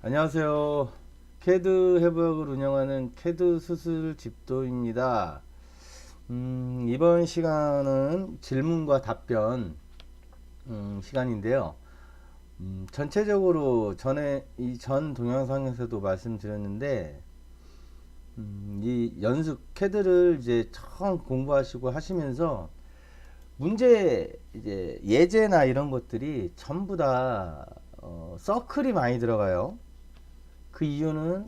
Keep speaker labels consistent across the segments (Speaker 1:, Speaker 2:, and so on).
Speaker 1: 안녕하세요. 캐드 해부학을 운영하는 캐드 수술 집도입니다. 이번 시간은 질문과 답변 시간인데요. 전체적으로 전에 이 전 동영상에서도 말씀드렸는데 이 연습 캐드를 이제 처음 공부하시고 하시면서 문제 이제 예제나 이런 것들이 전부 다 서클이 많이 들어가요. 그 이유는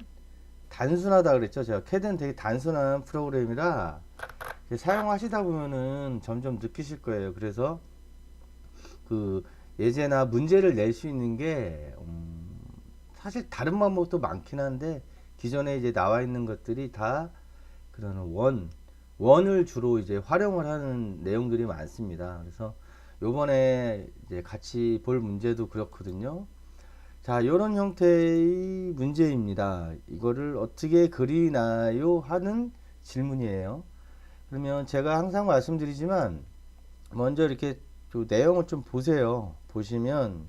Speaker 1: 단순하다 그랬죠. 제가 캐드는 되게 단순한 프로그램이라 사용하시다 보면은 점점 느끼실 거예요. 그래서 그 예제나 문제를 낼 수 있는 게 사실 다른 방법도 많긴 한데 기존에 이제 나와 있는 것들이 다 그런 원을 주로 이제 활용을 하는 내용들이 많습니다. 그래서 요번에 이제 같이 볼 문제도 그렇거든요. 자, 이런 형태의 문제입니다. 이거를 어떻게 그리나요? 하는 질문이에요. 그러면 제가 항상 말씀드리지만 먼저 이렇게 좀 내용을 좀 보세요. 보시면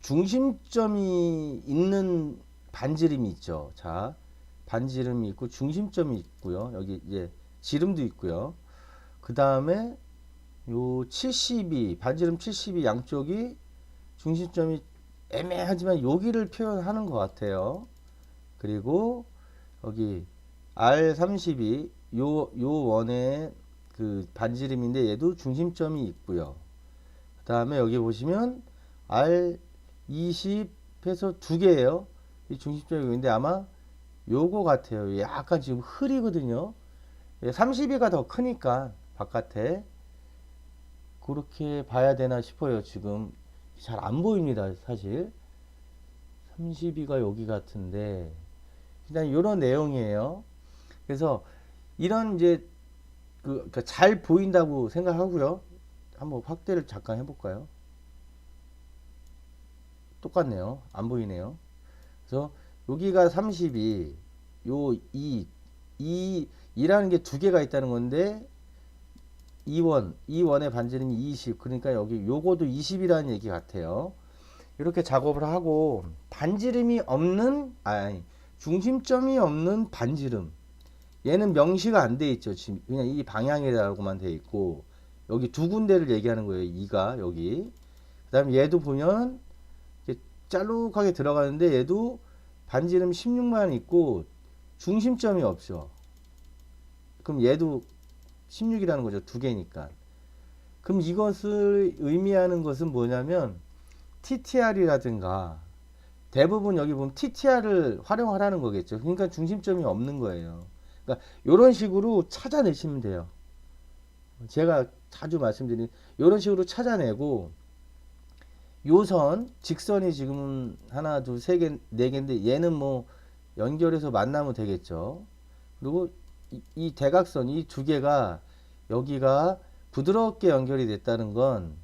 Speaker 1: 중심점이 있는 반지름이 있죠. 자, 반지름이 있고 중심점이 있고요. 여기 이제 지름도 있고요. 그 다음에 요 72, 반지름 72 양쪽이 중심점이 애매하지만 여기를 표현하는 것 같아요. 그리고 여기 R32 요 원의 그 반지름인데 얘도 중심점이 있고요. 그 다음에 여기 보시면 R20에서 두 개예요. 이 중심점이 있는데 아마 요거 같아요. 약간 지금 흐리거든요. 32가 더 크니까 바깥에 그렇게 봐야 되나 싶어요. 지금 잘 안 보입니다. 사실 32가 여기 같은데 일단 이런 내용이에요. 그래서 이런 이제 그러니까 잘 보인다고 생각하고요. 한번 확대를 잠깐 해볼까요? 똑같네요. 안 보이네요. 그래서 여기가 32, 요 2라는 게 두 개가 있다는 건데 2원의 반지름이 20. 그러니까 여기 요거도 20이라는 얘기 같아요. 이렇게 작업을 하고 반지름이 없는 아니 중심점이 없는 반지름 얘는 명시가 안 돼 있죠. 지금 그냥 이 방향이라고만 돼 있고 여기 두 군데를 얘기하는 거예요. 2가 여기 그 다음에 얘도 보면 이렇게 짤룩하게 들어가는데 얘도 반지름 16만 있고 중심점이 없죠. 그럼 얘도 16이라는 거죠. 두 개니까. 그럼 이것을 의미하는 것은 뭐냐면 TTR이라든가 대부분 여기 보면 TTR을 활용하라는 거겠죠. 그러니까 중심점이 없는 거예요. 그러니까 이런 식으로 찾아내시면 돼요. 제가 자주 말씀드린 이런 식으로 찾아내고 요선 직선이 지금 하나 둘 세 개 네 개인데 얘는 뭐 연결해서 만나면 되겠죠. 그리고 이 대각선 이 두 개가 여기가 부드럽게 연결이 됐다는 건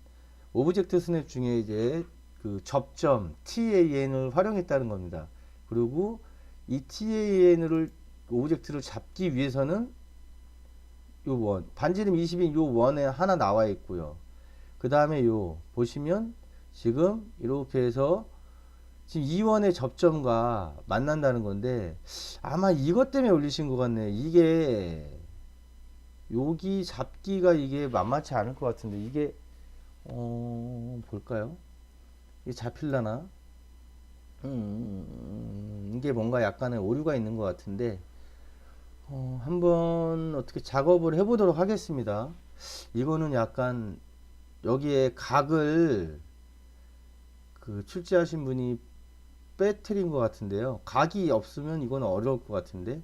Speaker 1: 오브젝트 스냅 중에 이제 그 접점 TAN을 활용했다는 겁니다. 그리고 이 TAN을 오브젝트를 잡기 위해서는 요 원, 반지름 20인 요 원에 하나 나와 있고요. 그 다음에 요 보시면 지금 이렇게 해서 지금 이 원의 접점과 만난다는 건데 아마 이것 때문에 올리신 것 같네. 이게 여기 잡기가 이게 만만치 않을 것 같은데 이게 볼까요? 이게 잡힐라나? 이게 뭔가 약간의 오류가 있는 것 같은데 한번 어떻게 작업을 해보도록 하겠습니다. 이거는 약간 여기에 각을 그 출제하신 분이 빼트린 것 같은데요. 각이 없으면 이건 어려울 것 같은데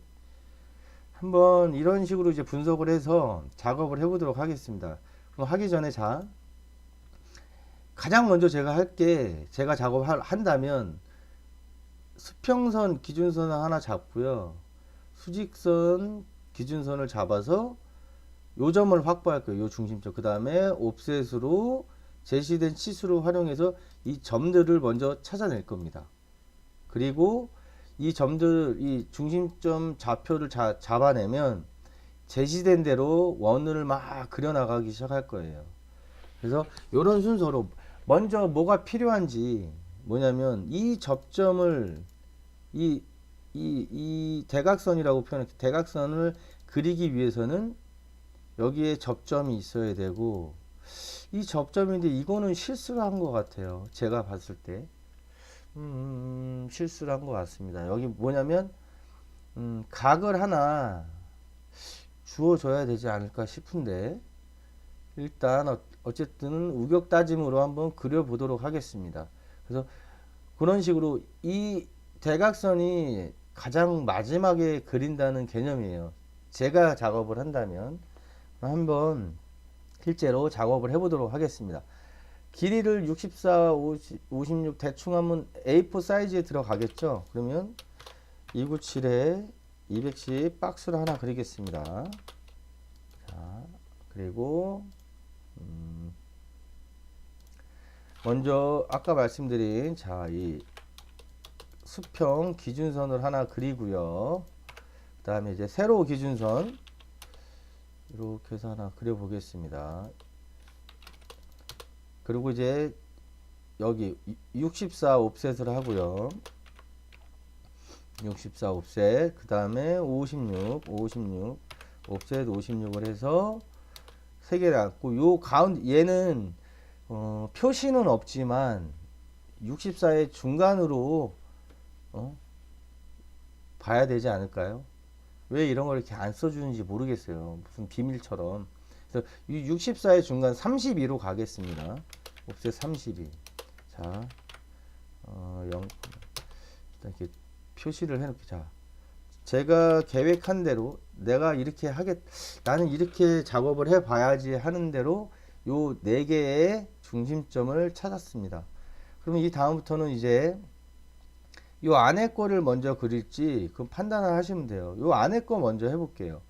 Speaker 1: 한번 이런 식으로 이제 분석을 해서 작업을 해보도록 하겠습니다. 그럼 하기 전에 자 가장 먼저 제가 할 게 제가 작업을 한다면 수평선 기준선을 하나 잡고요. 수직선 기준선을 잡아서 요 점을 확보할 거예요. 요 중심점. 그 다음에 옵셋으로 제시된 치수를 활용해서 이 점들을 먼저 찾아낼 겁니다. 그리고 이 점들, 이 중심점 좌표를 잡아내면 제시된 대로 원을 막 그려나가기 시작할 거예요. 그래서 이런 순서로 먼저 뭐가 필요한지 뭐냐면 이 접점을 이 대각선이라고 표현할게. 대각선을 그리기 위해서는 여기에 접점이 있어야 되고, 이 접점인데 이거는 실수를 한 것 같아요. 제가 봤을 때. 실수를 한 것 같습니다. 여기 뭐냐면, 각을 하나 주어줘야 되지 않을까 싶은데, 일단 어쨌든 우격 따짐으로 한번 그려보도록 하겠습니다. 그래서 그런 식으로 이 대각선이 가장 마지막에 그린다는 개념이에요. 제가 작업을 한다면 한번 실제로 작업을 해보도록 하겠습니다. 길이를 64, 56 대충 하면 A4 사이즈에 들어가겠죠. 그러면 297에 210 박스를 하나 그리겠습니다. 자, 그리고 먼저 아까 말씀드린 이 수평 기준선을 하나 그리고요. 그 다음에 이제 세로 기준선 이렇게 해서 하나 그려 보겠습니다. 그리고 이제 여기 64 옵셋을 하고요. 64 옵셋, 그 다음에 56 옵셋 56을 해서 세 개를 갖고, 요 가운데 얘는 표시는 없지만 64의 중간으로 봐야 되지 않을까요? 왜 이런 걸 이렇게 안 써주는지 모르겠어요. 무슨 비밀처럼. 그래서 64의 중간 32로 가겠습니다. 옵셋 32. 자, 0. 일단 이렇게 표시를 해놓기. 자, 제가 계획한 대로 나는 이렇게 작업을 해봐야지 하는 대로 요 4개의 중심점을 찾았습니다. 그러면 이 다음부터는 이제 요 안에 거를 먼저 그릴지 그 판단을 하시면 돼요. 요 안에 거 먼저 해볼게요.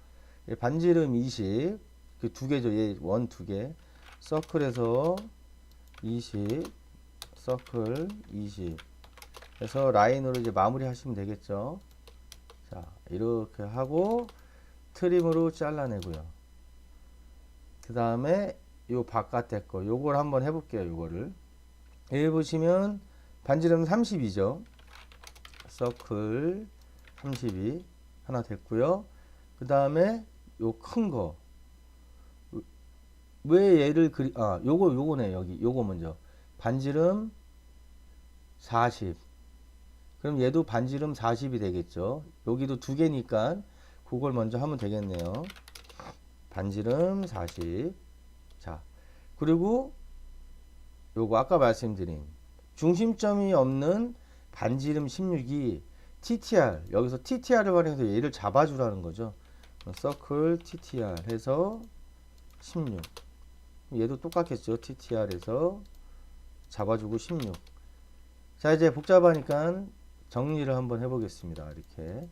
Speaker 1: 반지름 20, 그 두 개죠. 얘 원 두 개. 서클에서 20, 서클 20. 그래서 라인으로 이제 마무리 하시면 되겠죠. 자, 이렇게 하고 트림으로 잘라내고요. 그 다음에 요 바깥에 거, 요걸 한번 해볼게요. 요거를. 여기 보시면 반지름 32죠. 서클 32 하나 됐고요. 그 다음에 요 큰 거. 왜 얘를 요거네. 여기 요거 먼저 반지름 40. 그럼 얘도 반지름 40이 되겠죠. 여기도 두 개니까 그걸 먼저 하면 되겠네요. 반지름 40. 자, 그리고 요거 아까 말씀드린 중심점이 없는 반지름 16이 TTR, 여기서 TTR을 활용해서 얘를 잡아주라는 거죠. 서클 TTR 해서 16. 얘도 똑같겠죠. TTR에서 잡아주고 16. 자, 이제 복잡하니까 정리를 한번 해보겠습니다. 이렇게.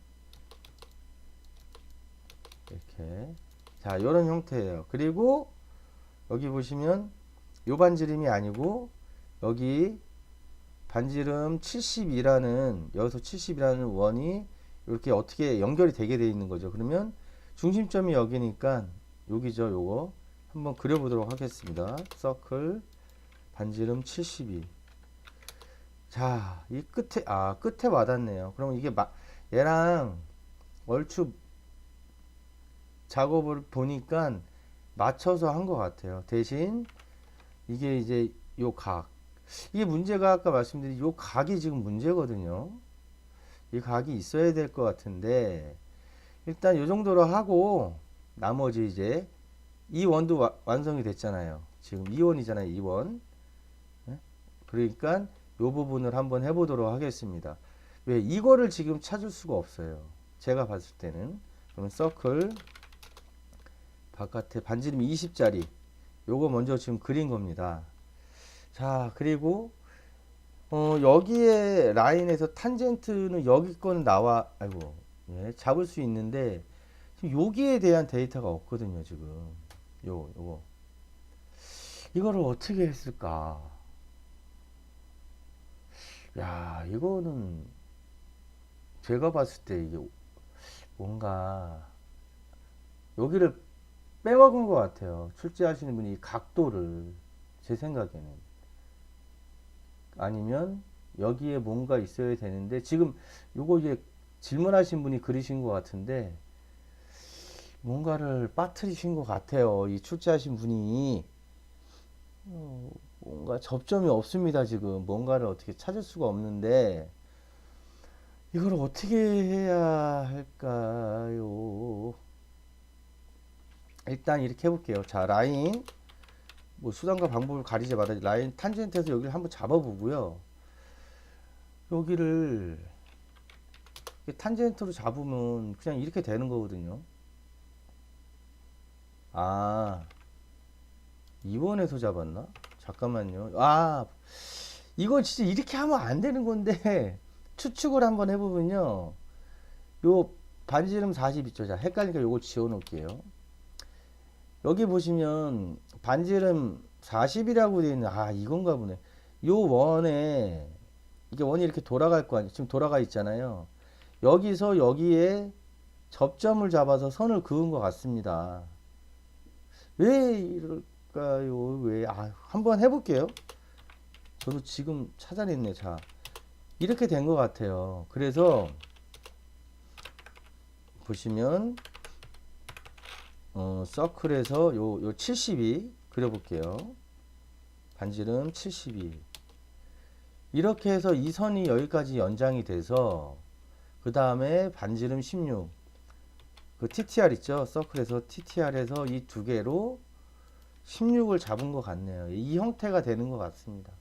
Speaker 1: 자, 이런 형태예요. 그리고 여기 보시면 요 반지름이 아니고 여기 반지름 72라는 여기서 70이라는 원이 이렇게 어떻게 연결이 되게 되어 있는 거죠. 그러면 중심점이 여기니까 여기죠. 요거 한번 그려보도록 하겠습니다. 서클 반지름 72. 자, 이 끝에 와닿네요. 그럼 이게 얘랑 얼추 작업을 보니까 맞춰서 한 것 같아요. 대신 이게 이제 요 각, 이게 문제가 아까 말씀드린 요 각이 지금 문제거든요. 이 각이 있어야 될 것 같은데 일단 요 정도로 하고 나머지 이제 이 원도 완성이 됐잖아요. 지금 2원이잖아요. 2원. 그러니까 요 부분을 한번 해보도록 하겠습니다. 왜 이거를 지금 찾을 수가 없어요. 제가 봤을 때는. 그러면 서클 바깥에 반지름 20짜리 요거 먼저 지금 그린 겁니다. 자, 그리고 여기에 라인에서 탄젠트는 여기 건 잡을 수 있는데 지금 여기에 대한 데이터가 없거든요. 지금 요거 이거를 어떻게 했을까? 야, 이거는 제가 봤을 때 이게 뭔가 여기를 빼먹은 것 같아요. 출제하시는 분이 이 각도를. 제 생각에는. 아니면 여기에 뭔가 있어야 되는데 지금 요거 이제 질문하신 분이 그리신 것 같은데 뭔가를 빠뜨리신 것 같아요. 이 출제하신 분이 뭔가 접점이 없습니다. 지금 뭔가를 어떻게 찾을 수가 없는데 이걸 어떻게 해야 할까요? 일단 이렇게 해볼게요. 자, 라인 뭐 수단과 방법을 가리지 말아 라인 탄젠트에서 여기를 한번 잡아보고요. 여기를 탄젠트로 잡으면 그냥 이렇게 되는 거거든요. 아, 2번에서 잡았나? 잠깐만요. 아, 이거 진짜 이렇게 하면 안 되는 건데 추측을 한번 해보면요. 요 반지름 40 있죠. 자, 헷갈리니까 요걸 지워 놓을게요. 여기 보시면 반지름 40이라고 되어 있는, 아, 이건가 보네. 요 원에, 이게 원이 이렇게 돌아갈 거 아니에요. 지금 돌아가 있잖아요. 여기서 여기에 접점을 잡아서 선을 그은 것 같습니다. 왜 이럴까요? 왜? 아, 한번 해볼게요. 저도 지금 찾아냈네. 자, 이렇게 된 것 같아요. 그래서 보시면 서클에서 요 72 그려볼게요. 반지름 72 이렇게 해서 이 선이 여기까지 연장이 돼서 그 다음에 반지름 16 그 TTR 있죠. 서클에서 TTR에서 이 두 개로 16을 잡은 것 같네요. 이 형태가 되는 것 같습니다.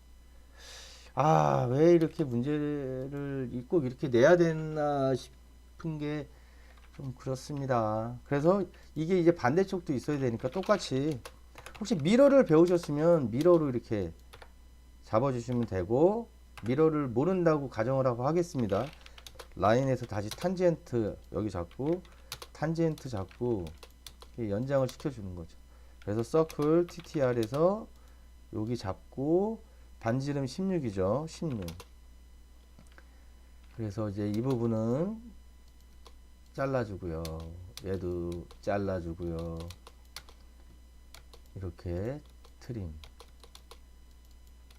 Speaker 1: 아, 왜 이렇게 문제를 꼭 이렇게 내야 되나 싶은 게 좀 그렇습니다. 그래서 이게 이제 반대쪽도 있어야 되니까 똑같이 혹시 미러를 배우셨으면 미러로 이렇게 잡아주시면 되고 미러를 모른다고 가정을 하고 하겠습니다. 라인에서 다시 탄젠트 여기 잡고 탄젠트 잡고 연장을 시켜주는 거죠. 그래서 서클 TTR에서 여기 잡고 반지름 16이죠. 16. 그래서 이제 이 부분은 잘라주고요. 얘도 잘라주고요. 이렇게 트림.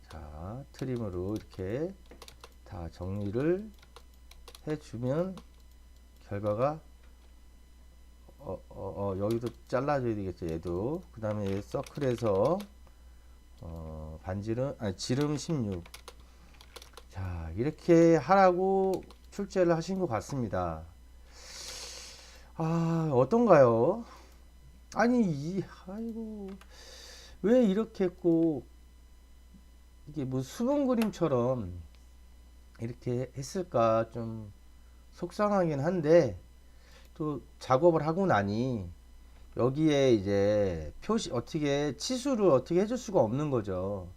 Speaker 1: 자, 트림으로 이렇게 다 정리를 해주면 결과가 여기도 잘라줘야 되겠죠. 얘도. 그 다음에 서클에서 반지름 아니 지름 16. 자, 이렇게 하라고 출제를 하신 것 같습니다. 아, 어떤가요? 아니, 아이고, 왜 이렇게 꼭, 이게 뭐 수분 그림처럼 이렇게 했을까 좀 속상하긴 한데, 또 작업을 하고 나니, 여기에 이제 표시, 어떻게, 치수를 어떻게 해줄 수가 없는 거죠.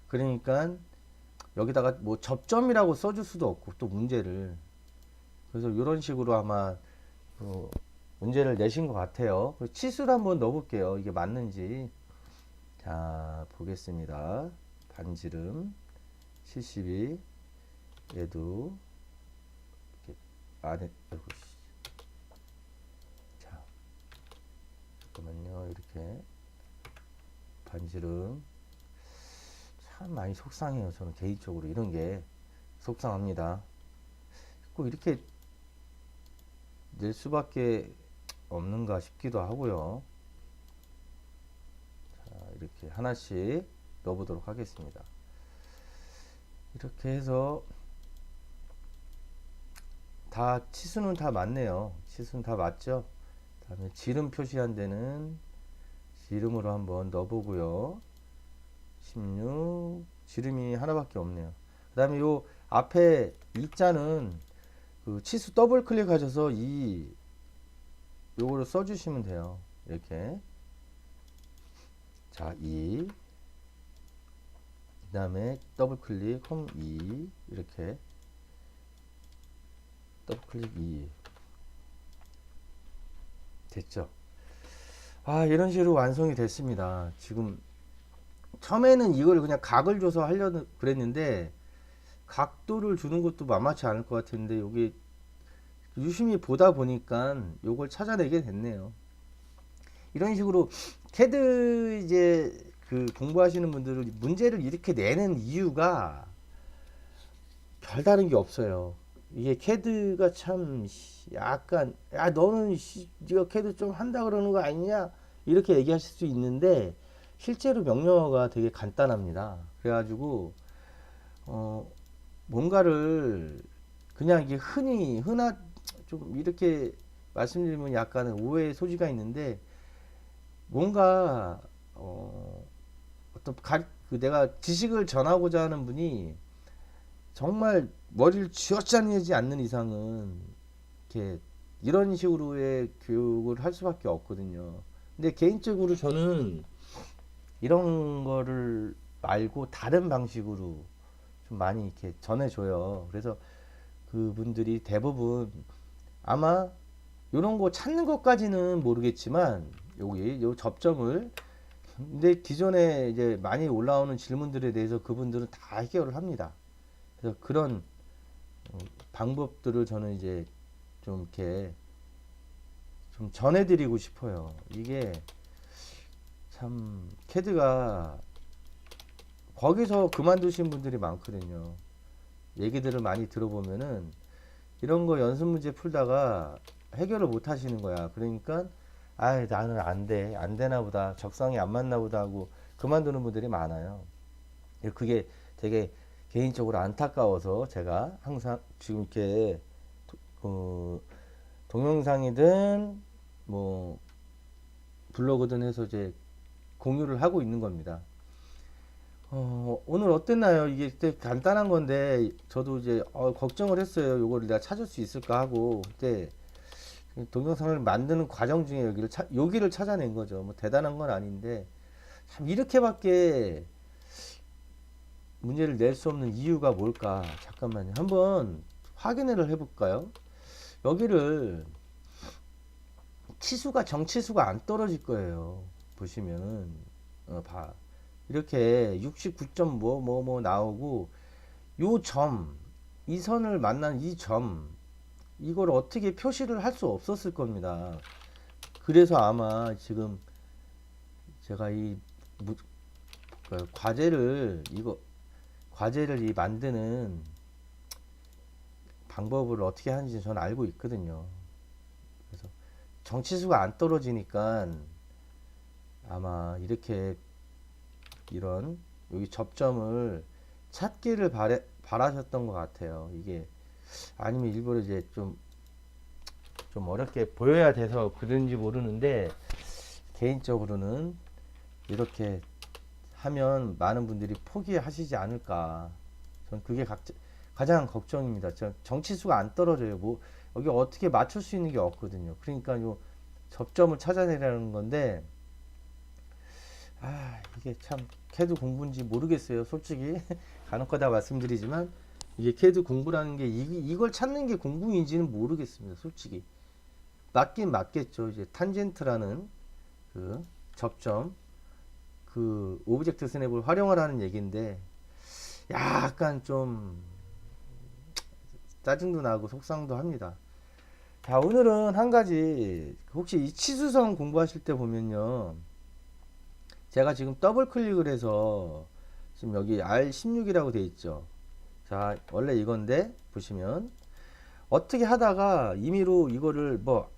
Speaker 1: 그러니까, 여기다가 뭐 접점이라고 써줄 수도 없고, 또 문제를. 그래서 이런 식으로 아마, 문제를 내신 것 같아요. 치수를 한번 넣어볼게요. 이게 맞는지. 자, 보겠습니다. 반지름 72. 얘도 이렇게 안에, 아이고, 자, 잠깐만요. 이렇게 반지름 참 많이 속상해요. 저는 개인적으로 이런 게 속상합니다. 꼭 이렇게 낼 수밖에 없는가 싶기도 하고요. 자, 이렇게 하나씩 넣어보도록 하겠습니다. 이렇게 해서 다 치수는 다 맞네요. 치수는 다 맞죠? 다음에 지름 표시한 데는 지름으로 한번 넣어보고요. 16 지름이 하나밖에 없네요. 그 다음에 요 앞에 이 자는 그 치수 더블 클릭하셔서 요거를 써주시면 돼요. 이렇게. 자, 2. 그 다음에 더블 클릭, 홈 2. 이렇게. 더블 클릭 2. 됐죠? 아, 이런 식으로 완성이 됐습니다. 지금, 처음에는 이걸 그냥 각을 줘서 하려고 그랬는데, 각도를 주는 것도 만만치 않을 것 같은데, 여기 유심히 보다 보니까 요걸 찾아내게 됐네요. 이런 식으로 캐드 이제 그 공부하시는 분들은 문제를 이렇게 내는 이유가 별다른 게 없어요. 이게 캐드가 참 약간 야 너는 네가 캐드 좀 한다 그러는 거 아니냐 이렇게 얘기하실 수 있는데 실제로 명령어가 되게 간단합니다. 그래가지고 어 뭔가를 그냥 이게 흔하 좀 이렇게 말씀드리면 약간은 오해의 소지가 있는데 뭔가 어떤 그 내가 지식을 전하고자 하는 분이 정말 머리를 쥐어짜내지 않는 이상은 이렇게 이런 식으로의 교육을 할 수밖에 없거든요. 근데 개인적으로 저는 이런 거를 말고 다른 방식으로 좀 많이 이렇게 전해줘요. 그래서 그분들이 대부분 아마 이런 거 찾는 것까지는 모르겠지만 여기 요 접점을 근데 기존에 이제 많이 올라오는 질문들에 대해서 그분들은 다 해결을 합니다. 그래서 그런 방법들을 저는 이제 좀 이렇게 좀 전해드리고 싶어요. 이게 참 캐드가 거기서 그만두신 분들이 많거든요. 얘기들을 많이 들어보면은 이런 거 연습 문제 풀다가 해결을 못 하시는 거야. 그러니까 아 나는 안 돼. 안 되나 보다. 적성이 안 맞나 보다 하고 그만두는 분들이 많아요. 그게 되게 개인적으로 안타까워서 제가 항상 지금 이렇게 동영상이든 뭐 블로그든 해서 이제 공유를 하고 있는 겁니다. 오늘 어땠나요? 이게 되게 간단한 건데 저도 이제 걱정을 했어요. 이거를 내가 찾을 수 있을까 하고 그때 동영상을 만드는 과정 중에 여기를 찾아낸 거죠. 뭐 대단한 건 아닌데 참 이렇게밖에 문제를 낼 수 없는 이유가 뭘까? 잠깐만요. 한번 확인을 해볼까요? 여기를 정치수가 안 떨어질 거예요. 보시면은 이렇게 69점 뭐 나오고 요 점, 이 선을 만난 이 점, 이걸 어떻게 표시를 할 수 없었을 겁니다. 그래서 아마 지금 제가 그 과제를 만드는 방법을 어떻게 하는지 저는 알고 있거든요. 그래서 정치수가 안 떨어지니까 아마 이렇게 이런 여기 접점을 찾기를 바라셨던 것 같아요. 이게 아니면 일부러 이제 좀 어렵게 보여야 돼서 그런지 모르는데 개인적으로는 이렇게 하면 많은 분들이 포기하시지 않을까. 전 그게 가장 걱정입니다. 정치수가 안 떨어져요. 뭐 여기 어떻게 맞출 수 있는 게 없거든요. 그러니까 요 접점을 찾아내라는 건데 이게 참 캐드 공부인지 모르겠어요. 솔직히 간혹가다 말씀드리지만 이게 캐드 공부라는 게 이걸 찾는 게 공부인지는 모르겠습니다. 솔직히 맞긴 맞겠죠. 이제 탄젠트라는 그 접점 그 오브젝트 스냅을 활용하라는 얘기인데 약간 좀 짜증도 나고 속상도 합니다. 자, 오늘은 한 가지 혹시 이 치수성 공부하실 때 보면요. 제가 지금 더블 클릭을 해서 지금 여기 R16이라고 돼 있죠. 자, 원래 이건데 보시면 어떻게 하다가 임의로 이거를 뭐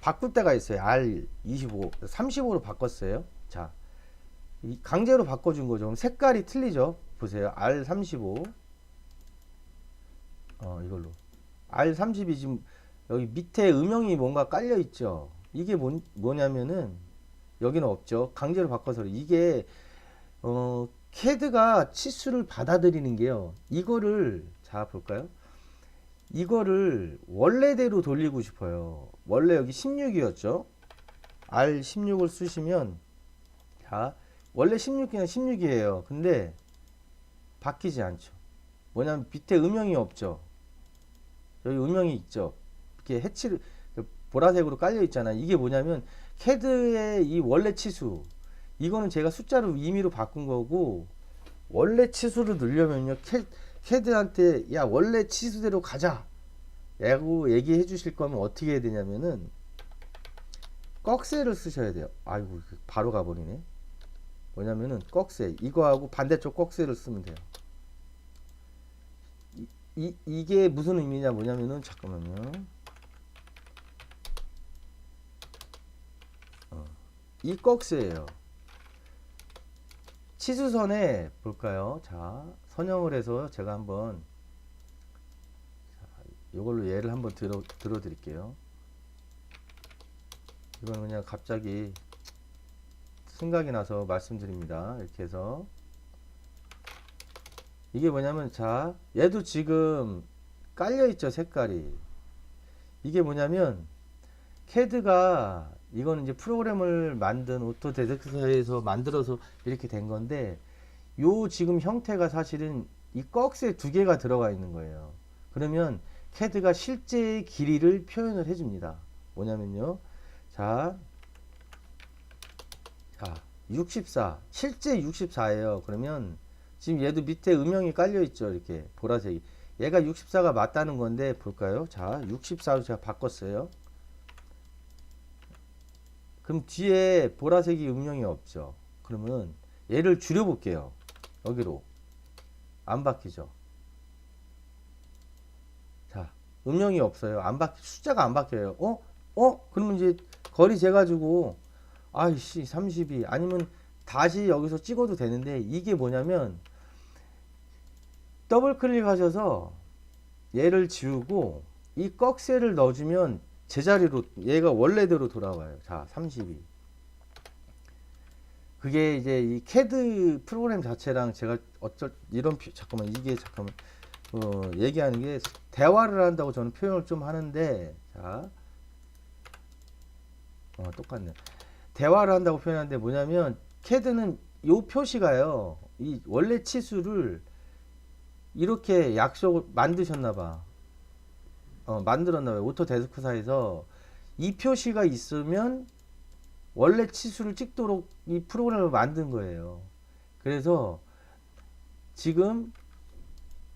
Speaker 1: 바꿀 때가 있어요. R25, 35로 바꿨어요. 자, 강제로 바꿔준 거죠. 그럼 색깔이 틀리죠. 보세요. R35 이걸로 R32 지금 여기 밑에 음영이 뭔가 깔려 있죠. 이게 뭐냐면은 여기는 없죠. 강제로 바꿔서 이게 캐드가 치수를 받아들이는 게요. 이거를 자 볼까요? 이거를 원래대로 돌리고 싶어요. 원래 여기 16이었죠. R16을 쓰시면 자 원래 16 그냥 16이에요. 근데 바뀌지 않죠. 뭐냐면 밑에 음영이 없죠. 여기 음영이 있죠. 이렇게 해치를 보라색으로 깔려 있잖아요. 이게 뭐냐면 캐드의 이 원래 치수 이거는 제가 숫자로 임의로 바꾼 거고 원래 치수를 넣으려면요 캐드한테 야 원래 치수대로 가자 라고 얘기해 주실 거면 어떻게 해야 되냐면은 꺽쇠를 쓰셔야 돼요. 아이고 바로 가버리네. 뭐냐면은 꺽쇠 이거하고 반대쪽 꺽쇠를 쓰면 돼요. 이게 무슨 의미냐 뭐냐면은 잠깐만요. 이 꺽쇠예요. 치수선에 볼까요? 자, 선형을 해서 제가 한번 이걸로 예를 한번 들어 드릴게요. 이건 그냥 갑자기 생각이 나서 말씀드립니다. 이렇게 해서 이게 뭐냐면 자, 얘도 지금 깔려 있죠, 색깔이. 이게 뭐냐면 캐드가 이거는 이제 프로그램을 만든 오토데스크에서 만들어서 이렇게 된 건데 요 지금 형태가 사실은 이 꺽쇠 두 개가 들어가 있는 거예요. 그러면 캐드가 실제의 길이를 표현을 해줍니다. 뭐냐면요. 자, 64. 실제 64예요. 그러면 지금 얘도 밑에 음영이 깔려 있죠. 이렇게 보라색이. 얘가 64가 맞다는 건데 볼까요? 자, 64로 제가 바꿨어요. 그럼 뒤에 보라색이 음영이 없죠. 그러면 얘를 줄여 볼게요. 여기로. 안 바뀌죠. 자, 음영이 없어요. 숫자가 안 바뀌어요. 그러면 이제 거리 재가지고 아이씨 32 아니면 다시 여기서 찍어도 되는데 이게 뭐냐면 더블 클릭하셔서 얘를 지우고 이 꺽쇠를 넣어주면 제자리로 얘가 원래대로 돌아와요. 자, 32. 그게 이제 이 캐드 프로그램 자체랑 제가 잠깐만 이게 잠깐만 얘기하는 게 대화를 한다고 저는 표현을 좀 하는데 자, 똑같네. 대화를 한다고 표현하는데 뭐냐면 캐드는 요 표시가요. 이 원래 치수를 이렇게 약속을 만드셨나봐. 만들었나봐요. 오토데스크사에서 이 표시가 있으면 원래 치수를 찍도록 이 프로그램을 만든 거예요. 그래서 지금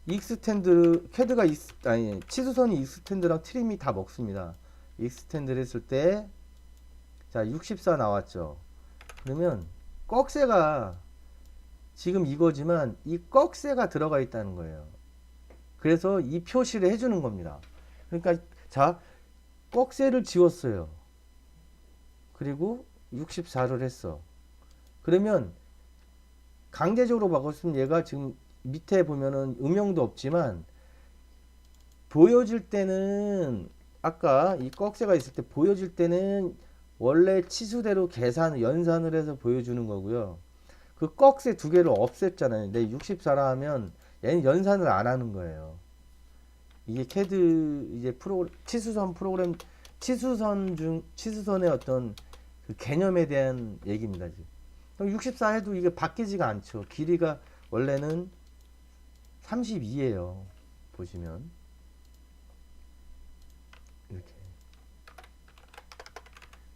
Speaker 1: 익스텐드 캐드가 치수선이 익스텐드랑 트림이 다 먹습니다. 익스텐드를 했을 때 자, 64 나왔죠. 그러면 꺽쇠가 지금 이거지만 이 꺽쇠가 들어가 있다는 거예요. 그래서 이 표시를 해주는 겁니다. 그러니까 자, 꺽쇠를 지웠어요. 그리고 64를 했어. 그러면 강제적으로 바꿨으면 얘가 지금 밑에 보면은 음영도 없지만 보여질 때는 아까 이 꺽쇠가 있을 때 보여질 때는 원래 치수대로 연산을 해서 보여주는 거고요. 그 꺽쇠 두 개를 없앴잖아요. 내 64라 하면 얘는 연산을 안 하는 거예요. 이게 캐드 이제 치수선 프로그램 치수선의 어떤 그 개념에 대한 얘기입니다. 지금 64 해도 이게 바뀌지가 않죠. 길이가 원래는 32예요. 보시면 이렇게.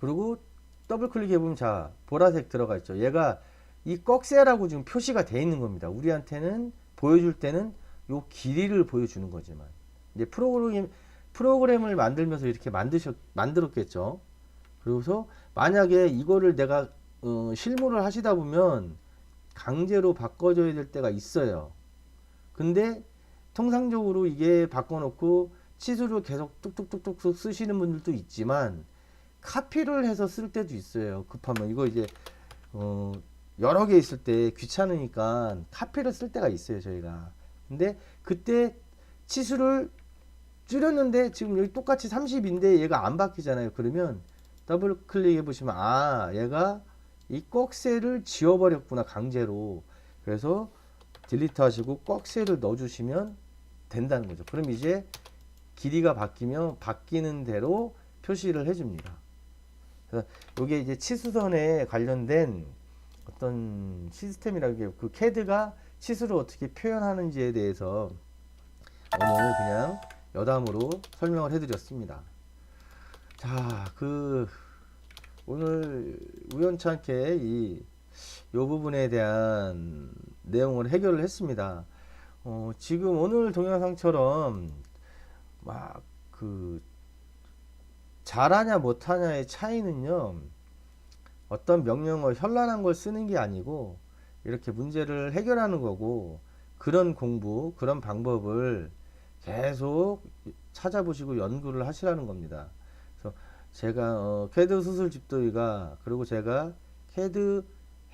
Speaker 1: 그리고 더블 클릭해 보면 자, 보라색 들어가 있죠. 얘가 이 꺽쇠라고 지금 표시가 되어 있는 겁니다. 우리한테는 보여줄 때는 요 길이를 보여주는 거지만 이제 프로그램을 만들면서 이렇게 만들었겠죠. 그래서 만약에 이거를 내가 실무를 하시다 보면 강제로 바꿔줘야 될 때가 있어요. 근데 통상적으로 이게 바꿔놓고 치수를 계속 뚝뚝뚝뚝 쓰시는 분들도 있지만 카피를 해서 쓸 때도 있어요. 급하면 이거 이제 여러 개 있을 때 귀찮으니까 카피를 쓸 때가 있어요, 저희가. 근데 그때 치수를 줄였는데 지금 여기 똑같이 30인데 얘가 안 바뀌잖아요. 그러면 더블 클릭해 보시면 얘가 이 꺽쇠를 지워버렸구나, 강제로. 그래서 딜리트 하시고 꺽쇠를 넣어주시면 된다는 거죠. 그럼 이제 길이가 바뀌면 바뀌는 대로 표시를 해줍니다. 그래서 이게 이제 치수선에 관련된 어떤 시스템이라는 게 그 캐드가 치수를 어떻게 표현하는지에 대해서 오늘 그냥 여담으로 설명을 해드렸습니다. 자, 오늘 우연찮게 요 부분에 대한 내용을 해결을 했습니다. 지금 오늘 동영상처럼 막 잘하냐 못하냐의 차이는요, 어떤 명령어 현란한 걸 쓰는 게 아니고 이렇게 문제를 해결하는 거고, 그런 공부, 그런 방법을 계속 찾아보시고 연구를 하시라는 겁니다. 그래서 제가 캐드 수술 집도의가, 그리고 제가 캐드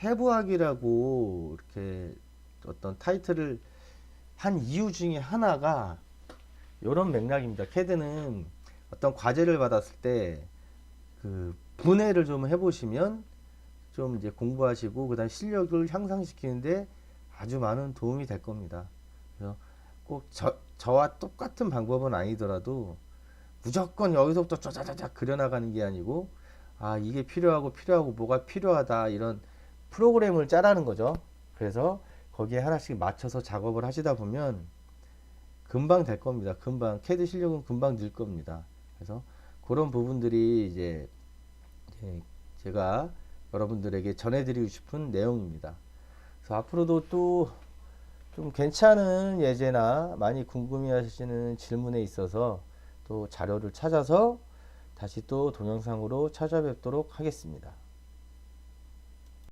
Speaker 1: 해부학이라고 이렇게 어떤 타이틀을 한 이유 중에 하나가 이런 맥락입니다. 캐드는 어떤 과제를 받았을 때 그 분해를 좀 해보시면 좀 이제 공부하시고 그다음 실력을 향상시키는데 아주 많은 도움이 될 겁니다. 그래서 꼭 저와 똑같은 방법은 아니더라도 무조건 여기서부터 짜자자자 그려나가는 게 아니고, 아 이게 필요하고 뭐가 필요하다, 이런 프로그램을 짜라는 거죠. 그래서 거기에 하나씩 맞춰서 작업을 하시다 보면 금방 될 겁니다. 금방 캐드 실력은 금방 늘 겁니다. 그래서 그런 부분들이 이제 제가 여러분들에게 전해드리고 싶은 내용입니다. 그래서 앞으로도 또 좀 괜찮은 예제나 많이 궁금해하시는 질문에 있어서 또 자료를 찾아서 다시 또 동영상으로 찾아뵙도록 하겠습니다.